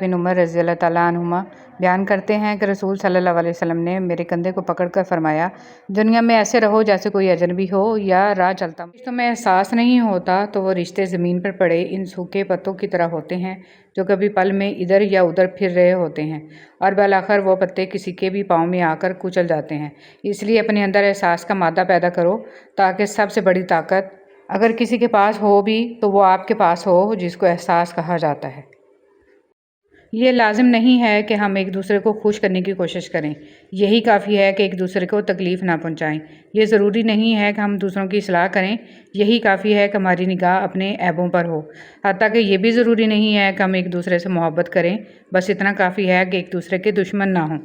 بن عمر رضی اللہ تعالیٰ عنہما بیان کرتے ہیں کہ رسول صلی اللہ علیہ وسلم نے میرے کندھے کو پکڑ کر فرمایا، دنیا میں ایسے رہو جیسے کوئی اجنبی ہو یا راہ چلتا ہو۔ رشتوں میں احساس نہیں ہوتا تو وہ رشتے زمین پر پڑے ان سوکھے پتوں کی طرح ہوتے ہیں جو کبھی پل میں ادھر یا ادھر پھر رہے ہوتے ہیں اور بالآخر وہ پتے کسی کے بھی پاؤں میں آ کر کچل جاتے ہیں۔ اس لیے اپنے اندر احساس کا مادہ پیدا کرو تاکہ سب سے بڑی طاقت اگر کسی کے پاس ہو بھی تو وہ آپ کے پاس ہو، جس کو احساس کہا جاتا ہے۔ یہ لازم نہیں ہے کہ ہم ایک دوسرے کو خوش کرنے کی کوشش کریں، یہی کافی ہے کہ ایک دوسرے کو تکلیف نہ پہنچائیں۔ یہ ضروری نہیں ہے کہ ہم دوسروں کی اصلاح کریں، یہی کافی ہے کہ ہماری نگاہ اپنے عیبوں پر ہو۔ حتیٰ کہ یہ بھی ضروری نہیں ہے کہ ہم ایک دوسرے سے محبت کریں، بس اتنا کافی ہے کہ ایک دوسرے کے دشمن نہ ہوں۔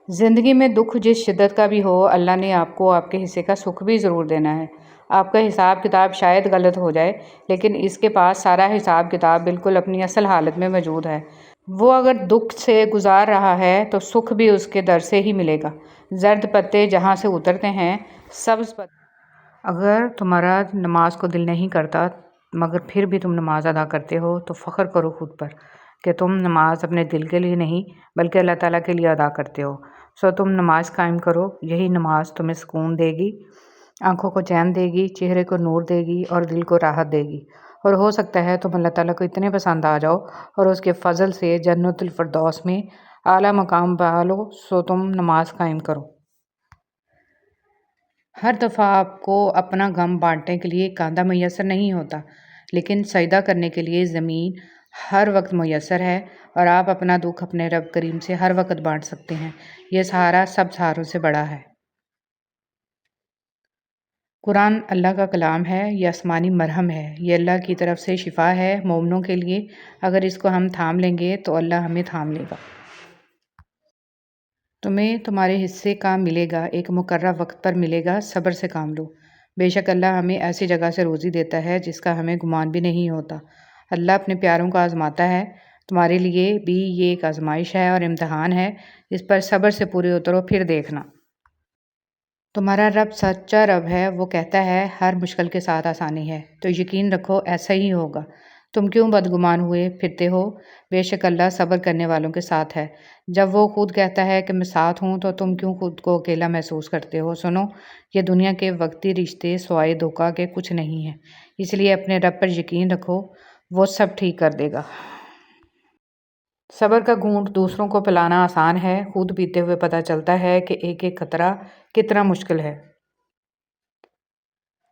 زندگی میں دکھ جس شدت کا بھی ہو، اللہ نے آپ کو آپ کے حصے کا سکھ بھی ضرور دینا ہے۔ آپ کا حساب کتاب شاید غلط ہو جائے، لیکن اس کے پاس سارا حساب کتاب بالکل اپنی اصل حالت میں موجود ہے۔ وہ اگر دکھ سے گزار رہا ہے تو سکھ بھی اس کے در سے ہی ملے گا۔ زرد پتے جہاں سے اترتے ہیں، سبز پتے۔ اگر تمہارا نماز کو دل نہیں کرتا مگر پھر بھی تم نماز ادا کرتے ہو تو فخر کرو خود پر کہ تم نماز اپنے دل کے لیے نہیں بلکہ اللہ تعالیٰ کے لیے ادا کرتے ہو۔ سو تم نماز قائم کرو، یہی نماز تمہیں سکون دے گی، آنکھوں کو چین دے گی، چہرے کو نور دے گی اور دل کو راحت دے گی، اور ہو سکتا ہے تم اللہ تعالیٰ کو اتنے پسند آ جاؤ اور اس کے فضل سے جنت الفردوس میں اعلیٰ مقام پا لو۔ سو تم نماز قائم کرو۔ ہر دفعہ آپ کو اپنا غم بانٹنے کے لیے کاندھا میسر نہیں ہوتا، لیکن سجدہ کرنے کے لیے زمین ہر وقت میسر ہے، اور آپ اپنا دکھ اپنے رب کریم سے ہر وقت بانٹ سکتے ہیں۔ یہ سہارا سب سہاروں سے بڑا ہے۔ قرآن اللہ کا کلام ہے، یہ آسمانی مرہم ہے، یہ اللہ کی طرف سے شفا ہے مومنوں کے لیے۔ اگر اس کو ہم تھام لیں گے تو اللہ ہمیں تھام لے گا۔ تمہیں تمہارے حصے کا ملے گا، ایک مقررہ وقت پر ملے گا، صبر سے کام لو۔ بے شک اللہ ہمیں ایسی جگہ سے روزی دیتا ہے جس کا ہمیں گمان بھی نہیں ہوتا۔ اللہ اپنے پیاروں کو آزماتا ہے، تمہارے لیے بھی یہ ایک آزمائش ہے اور امتحان ہے، اس پر صبر سے پورے اترو پھر دیکھنا۔ تمہارا رب سچا رب ہے، وہ کہتا ہے ہر مشکل کے ساتھ آسانی ہے، تو یقین رکھو ایسا ہی ہوگا۔ تم کیوں بدگمان ہوئے پھرتے ہو؟ بے شک اللہ صبر کرنے والوں کے ساتھ ہے۔ جب وہ خود کہتا ہے کہ میں ساتھ ہوں تو تم کیوں خود کو اکیلا محسوس کرتے ہو؟ سنو، یہ دنیا کے وقتی رشتے سوائے دھوکہ کے کچھ نہیں ہیں، اس لیے اپنے رب پر یقین رکھو، وہ سب ٹھیک کر دے گا۔ صبر کا گھونٹ دوسروں کو پلانا آسان ہے، خود پیتے ہوئے پتہ چلتا ہے کہ ایک ایک قطرہ کتنا مشکل ہے۔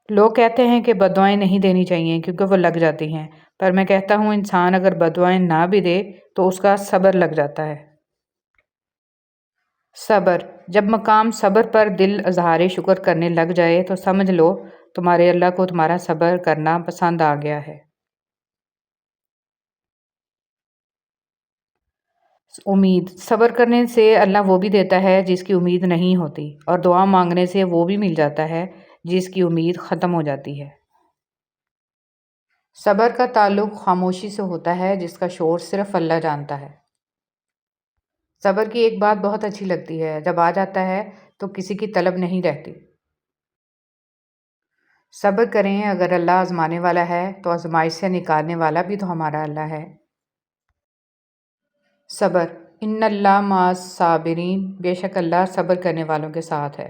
لوگ کہتے ہیں کہ بددعائیں نہیں دینی چاہیے کیونکہ وہ لگ جاتی ہیں، پر میں کہتا ہوں انسان اگر بددعائیں نہ بھی دے تو اس کا صبر لگ جاتا ہے۔ صبر، جب مقام صبر پر دل اظہار شکر کرنے لگ جائے تو سمجھ لو تمہارے اللہ کو تمہارا صبر کرنا پسند آ گیا ہے۔ امید، صبر کرنے سے اللہ وہ بھی دیتا ہے جس کی امید نہیں ہوتی، اور دعا مانگنے سے وہ بھی مل جاتا ہے جس کی امید ختم ہو جاتی ہے۔ صبر کا تعلق خاموشی سے ہوتا ہے جس کا شور صرف اللہ جانتا ہے۔ صبر کی ایک بات بہت اچھی لگتی ہے، جب آ جاتا ہے تو کسی کی طلب نہیں رہتی۔ صبر کریں، اگر اللہ آزمانے والا ہے تو آزمائش سے نکالنے والا بھی تو ہمارا اللہ ہے۔ صبر، ان اللہ مع الصابرین، بے شک اللہ صبر کرنے والوں کے ساتھ ہے۔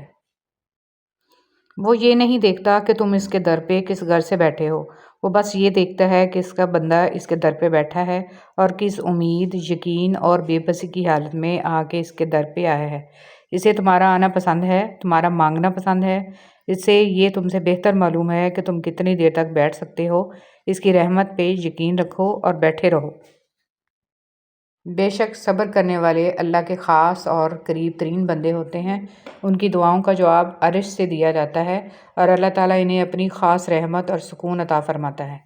وہ یہ نہیں دیکھتا کہ تم اس کے در پہ کس غرض سے بیٹھے ہو، وہ بس یہ دیکھتا ہے کہ اس کا بندہ اس کے در پہ بیٹھا ہے اور کس امید، یقین اور بے بسی کی حالت میں آ کے اس کے در پہ آیا ہے۔ اسے تمہارا آنا پسند ہے، تمہارا مانگنا پسند ہے، اس سے یہ تم سے بہتر معلوم ہے کہ تم کتنی دیر تک بیٹھ سکتے ہو۔ اس کی رحمت پہ یقین رکھو اور بیٹھے رہو۔ بے شک صبر کرنے والے اللہ کے خاص اور قریب ترین بندے ہوتے ہیں، ان کی دعاؤں کا جواب عرش سے دیا جاتا ہے اور اللہ تعالیٰ انہیں اپنی خاص رحمت اور سکون عطا فرماتا ہے۔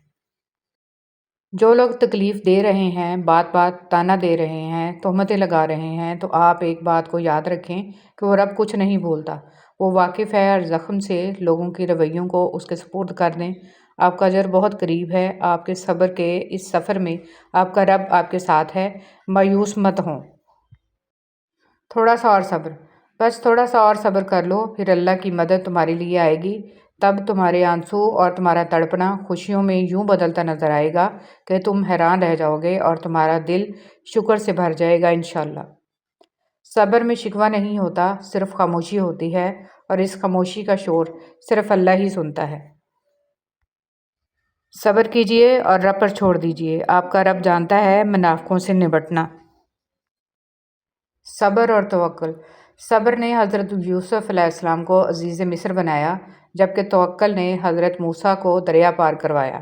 جو لوگ تکلیف دے رہے ہیں، بات بات تانا دے رہے ہیں، تہمتیں لگا رہے ہیں، تو آپ ایک بات کو یاد رکھیں کہ وہ رب کچھ نہیں بھولتا، وہ واقف ہے، اور زخم سے لوگوں کے رویوں کو اس کے سپرد کر دیں۔ آپ کا اجر بہت قریب ہے، آپ کے صبر کے اس سفر میں آپ کا رب آپ کے ساتھ ہے، مایوس مت ہوں۔ تھوڑا سا اور صبر، بس تھوڑا سا اور صبر کر لو، پھر اللہ کی مدد تمہارے لیے آئے گی۔ تب تمہارے آنسو اور تمہارا تڑپنا خوشیوں میں یوں بدلتا نظر آئے گا کہ تم حیران رہ جاؤ گے اور تمہارا دل شکر سے بھر جائے گا انشاءاللہ۔ صبر میں شکوہ نہیں ہوتا، صرف خاموشی ہوتی ہے، اور اس خاموشی کا شور صرف اللہ ہی سنتا ہے۔ صبر کیجئے اور رب پر چھوڑ دیجئے، آپ کا رب جانتا ہے منافقوں سے نبٹنا۔ صبر اور توکل۔ صبر نے حضرت یوسف علیہ السلام کو عزیز مصر بنایا، جبکہ توکل نے حضرت موسیٰ کو دریا پار کروایا۔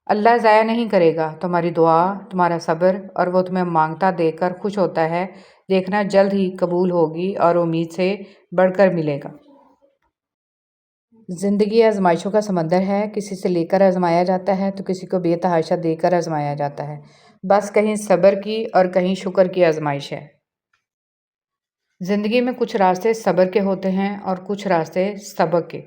اللہ ضائع نہیں کرے گا تمہاری دعا، تمہارا صبر، اور وہ تمہیں مانگتا دیکھ کر خوش ہوتا ہے، دیکھنا جلد ہی قبول ہوگی اور امید سے بڑھ کر ملے گا۔ زندگی آزمائشوں کا سمندر ہے، کسی سے لے کر آزمایا جاتا ہے تو کسی کو بے تحاشا دے کر آزمایا جاتا ہے، بس کہیں صبر کی اور کہیں شکر کی آزمائش ہے۔ زندگی میں کچھ راستے صبر کے ہوتے ہیں اور کچھ راستے سبق کے۔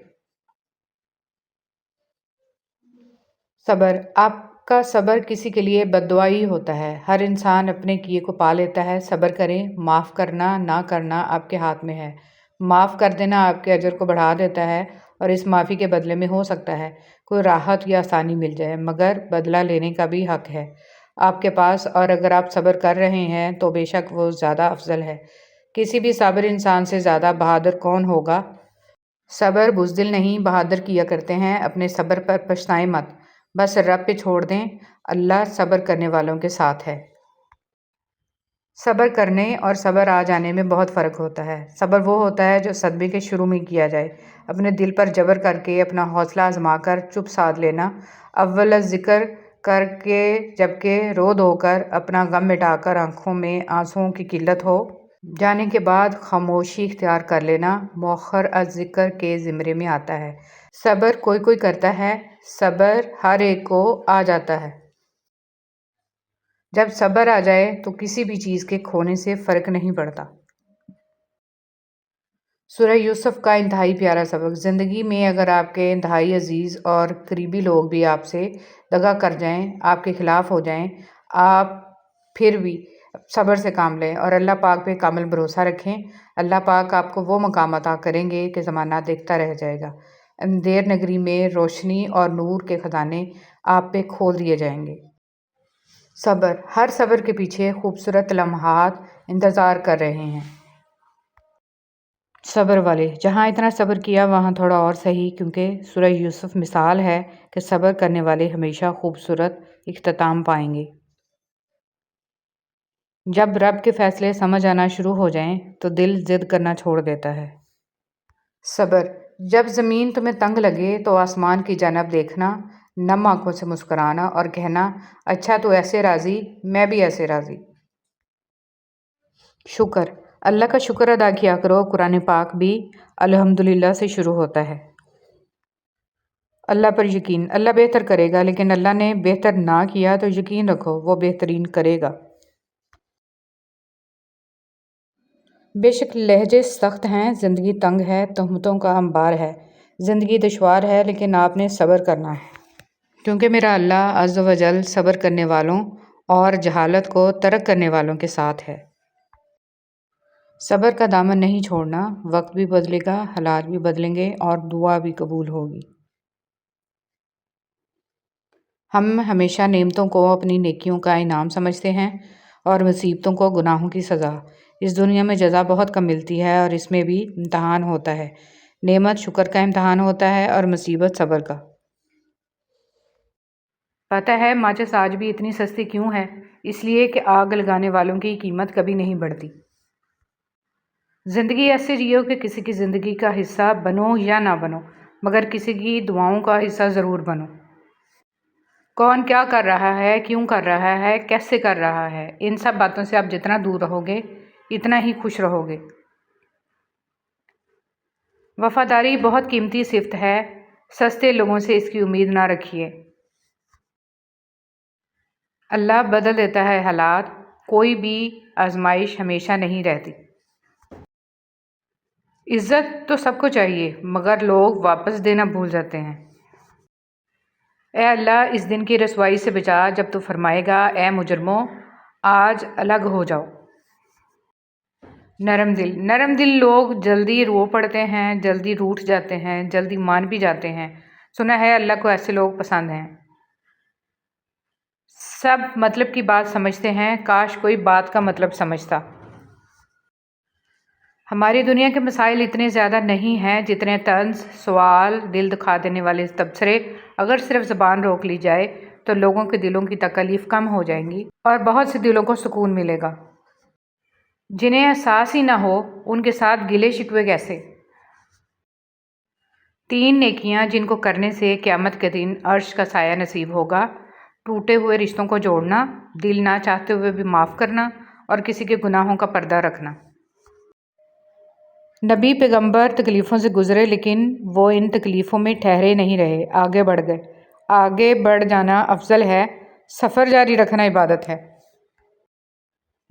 صبر۔ آپ کا صبر کسی کے لیے بد دعا ہی ہوتا ہے۔ ہر انسان اپنے کیے کو پا لیتا ہے۔ صبر کریں، معاف کرنا نہ کرنا آپ کے ہاتھ میں ہے۔ معاف کر دینا آپ کے اجر کو بڑھا دیتا ہے، اور اس معافی کے بدلے میں ہو سکتا ہے کوئی راحت یا آسانی مل جائے، مگر بدلہ لینے کا بھی حق ہے آپ کے پاس، اور اگر آپ صبر کر رہے ہیں تو بے شک وہ زیادہ افضل ہے۔ کسی بھی صابر انسان سے زیادہ بہادر کون ہوگا؟ صبر بزدل نہیں، بہادر کیا کرتے ہیں۔ اپنے صبر پر پچھتائیں مت، بس رب پہ چھوڑ دیں، اللہ صبر کرنے والوں کے ساتھ ہے۔ صبر کرنے اور صبر آ جانے میں بہت فرق ہوتا ہے۔ صبر وہ ہوتا ہے جو صدمے کے شروع میں کیا جائے، اپنے دل پر جبر کر کے، اپنا حوصلہ آزما کر چپ سادھ لینا، اول ذکر کر کے جبکہ رو دھو کر، اپنا غم مٹا کر آنکھوں میں آنسوؤں کی قلت ہو جانے کے بعد خاموشی اختیار کر لینا، مؤخر از ذکر کے زمرے میں آتا ہے۔ صبر کوئی کوئی کرتا ہے، صبر ہر ایک کو آ جاتا ہے۔ جب صبر آ جائے تو کسی بھی چیز کے کھونے سے فرق نہیں پڑتا۔ سورہ یوسف کا انتہائی پیارا سبق۔ زندگی میں اگر آپ کے انتہائی عزیز اور قریبی لوگ بھی آپ سے دغا کر جائیں، آپ کے خلاف ہو جائیں، آپ پھر بھی صبر سے کام لیں اور اللہ پاک پہ کامل بھروسہ رکھیں۔ اللہ پاک آپ کو وہ مقام عطا کریں گے کہ زمانہ دیکھتا رہ جائے گا۔ اندھیر نگری میں روشنی اور نور کے خزانے آپ پہ کھول دیے جائیں گے۔ صبر۔ ہر صبر کے پیچھے خوبصورت لمحات انتظار کر رہے ہیں۔ صبر والے۔ جہاں اتنا صبر کیا وہاں تھوڑا اور سہی، کیونکہ سورہ یوسف مثال ہے کہ صبر کرنے والے ہمیشہ خوبصورت اختتام پائیں گے۔ جب رب کے فیصلے سمجھ آنا شروع ہو جائیں تو دل ضد کرنا چھوڑ دیتا ہے۔ صبر۔ جب زمین تمہیں تنگ لگے تو آسمان کی جانب دیکھنا، نم آنکھوں سے مسکرانا اور کہنا، اچھا تو ایسے راضی، میں بھی ایسے راضی۔ شکر۔ اللہ کا شکر ادا کیا کرو۔ قرآن پاک بھی الحمدللہ سے شروع ہوتا ہے۔ اللہ پر یقین۔ اللہ بہتر کرے گا، لیکن اللہ نے بہتر نہ کیا تو یقین رکھو وہ بہترین کرے گا۔ بے شک لہجے سخت ہیں، زندگی تنگ ہے، تہمتوں کا انبار ہے، زندگی دشوار ہے، لیکن آپ نے صبر کرنا ہے، کیونکہ میرا اللہ عز و جل صبر کرنے والوں اور جہالت کو ترک کرنے والوں کے ساتھ ہے۔ صبر کا دامن نہیں چھوڑنا، وقت بھی بدلے گا، حالات بھی بدلیں گے اور دعا بھی قبول ہوگی۔ ہم ہمیشہ نعمتوں کو اپنی نیکیوں کا انعام سمجھتے ہیں اور مصیبتوں کو گناہوں کی سزا۔ اس دنیا میں جزا بہت کم ملتی ہے اور اس میں بھی امتحان ہوتا ہے۔ نعمت شکر کا امتحان ہوتا ہے اور مصیبت صبر کا۔ پتہ ہے ماچس آج بھی اتنی سستی کیوں ہے؟ اس لیے کہ آگ لگانے والوں کی قیمت کبھی نہیں بڑھتی۔ زندگی ایسے جیو کہ کسی کی زندگی کا حصہ بنو یا نہ بنو، مگر کسی کی دعاؤں کا حصہ ضرور بنو۔ کون کیا کر رہا ہے، کیوں کر رہا ہے، کیسے کر رہا ہے، ان سب باتوں سے آپ جتنا دور رہو گے اتنا ہی خوش رہو گے۔ وفاداری بہت قیمتی صفت ہے، سستے لوگوں سے اس کی امید نہ رکھیے۔ اللہ بدل دیتا ہے حالات، کوئی بھی آزمائش ہمیشہ نہیں رہتی۔ عزت تو سب کو چاہیے، مگر لوگ واپس دینا بھول جاتے ہیں۔ اے اللہ اس دن کی رسوائی سے بچا جب تو فرمائے گا، اے مجرموں آج الگ ہو جاؤ۔ نرم دل لوگ جلدی رو پڑتے ہیں، جلدی روٹھ جاتے ہیں، جلدی مان بھی جاتے ہیں۔ سنا ہے اللہ کو ایسے لوگ پسند ہیں۔ سب مطلب کی بات سمجھتے ہیں، کاش کوئی بات کا مطلب سمجھتا۔ ہماری دنیا کے مسائل اتنے زیادہ نہیں ہیں جتنے طنز، سوال، دل دکھا دینے والے تبصرے۔ اگر صرف زبان روک لی جائے تو لوگوں کے دلوں کی تکالیف کم ہو جائیں گی اور بہت سے دلوں کو سکون ملے گا۔ جنہیں احساس ہی نہ ہو ان کے ساتھ گلے شکوے کیسے؟ 3 نیکیاں جن کو کرنے سے قیامت کے دن عرش کا سایہ نصیب ہوگا: ٹوٹے ہوئے رشتوں کو جوڑنا، دل نہ چاہتے ہوئے بھی معاف کرنا اور کسی کے گناہوں کا پردہ رکھنا۔ نبی پیغمبر تکلیفوں سے گزرے لیکن وہ ان تکلیفوں میں ٹھہرے نہیں رہے، آگے بڑھ گئے۔ آگے بڑھ جانا افضل ہے، سفر جاری رکھنا عبادت ہے۔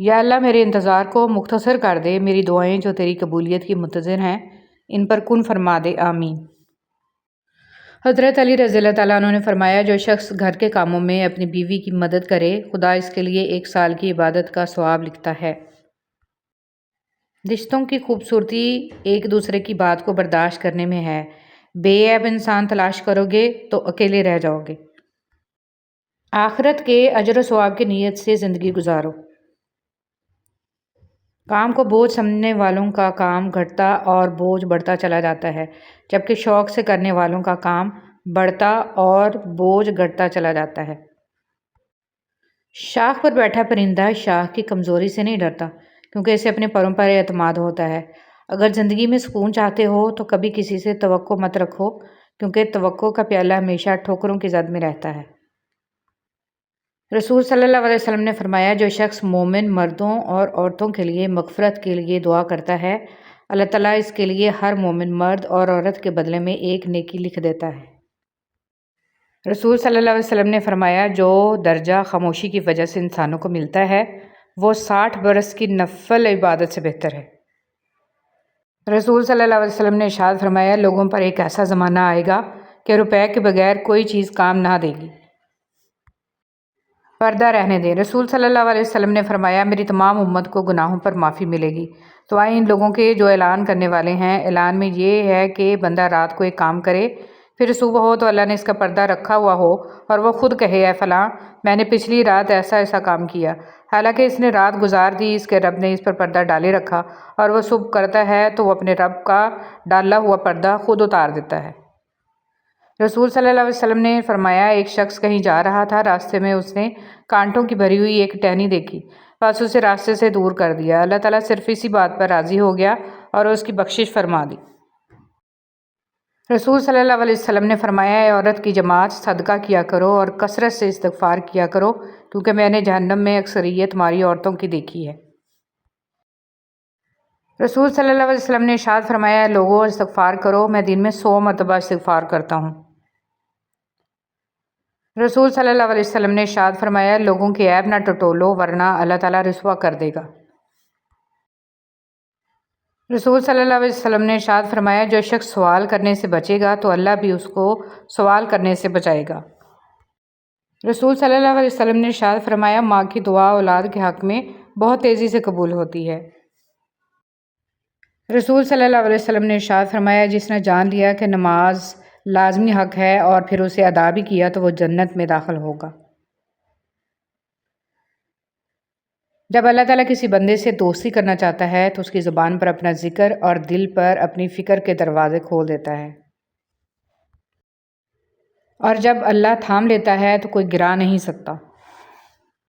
یا اللہ میرے انتظار کو مختصر کر دے، میری دعائیں جو تیری قبولیت کی منتظر ہیں ان پر کن فرما دے، آمین۔ حضرت علی رضی اللہ تعالیٰ عنہ نے فرمایا، جو شخص گھر کے کاموں میں اپنی بیوی کی مدد کرے، خدا اس کے لیے 1 سال کی عبادت کا ثواب لکھتا ہے۔ رشتوں کی خوبصورتی ایک دوسرے کی بات کو برداشت کرنے میں ہے۔ بے عیب انسان تلاش کرو گے تو اکیلے رہ جاؤ گے۔ آخرت کے اجر و ثواب کی نیت سے زندگی گزارو۔ کام کو بوجھ سمجھنے والوں کا کام گھٹتا اور بوجھ بڑھتا چلا جاتا ہے، جبکہ شوق سے کرنے والوں کا کام بڑھتا اور بوجھ گھٹتا چلا جاتا ہے۔ شاخ پر بیٹھا پرندہ شاخ کی کمزوری سے نہیں ڈرتا، کیونکہ اسے اپنے پروں پر اعتماد ہوتا ہے۔ اگر زندگی میں سکون چاہتے ہو تو کبھی کسی سے توقع مت رکھو، کیونکہ توقع کا پیالہ ہمیشہ ٹھوکروں کی زد میں رہتا ہے۔ رسول صلی اللہ علیہ وسلم نے فرمایا، جو شخص مومن مردوں اور عورتوں کے لیے مغفرت کے لیے دعا کرتا ہے، اللہ تعالیٰ اس کے لیے ہر مومن مرد اور عورت کے بدلے میں 1 نیکی لکھ دیتا ہے۔ رسول صلی اللہ علیہ وسلم نے فرمایا، جو درجہ خاموشی کی وجہ سے انسانوں کو ملتا ہے وہ 60 برس کی نفل عبادت سے بہتر ہے۔ رسول صلی اللہ علیہ وسلم نے ارشاد فرمایا، لوگوں پر ایک ایسا زمانہ آئے گا کہ روپے کے بغیر کوئی چیز کام نہ دے گی۔ پردہ رہنے دیں۔ رسول صلی اللہ علیہ وسلم نے فرمایا، میری تمام امت کو گناہوں پر معافی ملے گی، سوائے ان لوگوں کے جو اعلان کرنے والے ہیں۔ اعلان میں یہ ہے کہ بندہ رات کو ایک کام کرے، پھر صبح ہو تو اللہ نے اس کا پردہ رکھا ہوا ہو اور وہ خود کہے، اے فلاں، میں نے پچھلی رات ایسا ایسا کام کیا، حالانکہ اس نے رات گزار دی، اس کے رب نے اس پر پردہ ڈالے رکھا، اور وہ صبح کرتا ہے تو وہ اپنے رب کا ڈالا ہوا پردہ خود اتار دیتا ہے۔ رسول صلی اللہ علیہ وسلم نے فرمایا، ایک شخص کہیں جا رہا تھا، راستے میں اس نے کانٹوں کی بھری ہوئی ایک ٹہنی دیکھی، بس اسے راستے سے دور کر دیا۔ اللہ تعالیٰ صرف اسی بات پر راضی ہو گیا اور اس کی بخشش فرما دی۔ رسول صلی اللہ علیہ وسلم نے فرمایا، اے عورت کی جماعت، صدقہ کیا کرو اور کثرت سے استغفار کیا کرو، کیونکہ میں نے جہنم میں اکثریت تمہاری عورتوں کی دیکھی ہے۔ رسول صلی اللہ علیہ وسلم نے ارشاد فرمایا، لوگوں استغفار کرو، میں دن میں 100 مرتبہ استغفار کرتا ہوں۔ رسول صلی اللہ علیہ وسلم نے ارشاد فرمایا، لوگوں کے عیب نہ ٹٹولو ورنہ اللہ تعالیٰ رسوا کر دے گا۔ رسول صلی اللہ علیہ وسلم نے ارشاد فرمایا، جو شخص سوال کرنے سے بچے گا تو اللہ بھی اس کو سوال کرنے سے بچائے گا۔ رسول صلی اللہ علیہ وسلم نے ارشاد فرمایا، ماں کی دعا اولاد کے حق میں بہت تیزی سے قبول ہوتی ہے۔ رسول صلی اللہ علیہ وسلم نے ارشاد فرمایا، جس نے جان لیا کہ نماز لازمی حق ہے اور پھر اسے ادا بھی کیا تو وہ جنت میں داخل ہوگا۔ جب اللہ تعالیٰ کسی بندے سے دوستی کرنا چاہتا ہے تو اس کی زبان پر اپنا ذکر اور دل پر اپنی فکر کے دروازے کھول دیتا ہے، اور جب اللہ تھام لیتا ہے تو کوئی گرا نہیں سکتا۔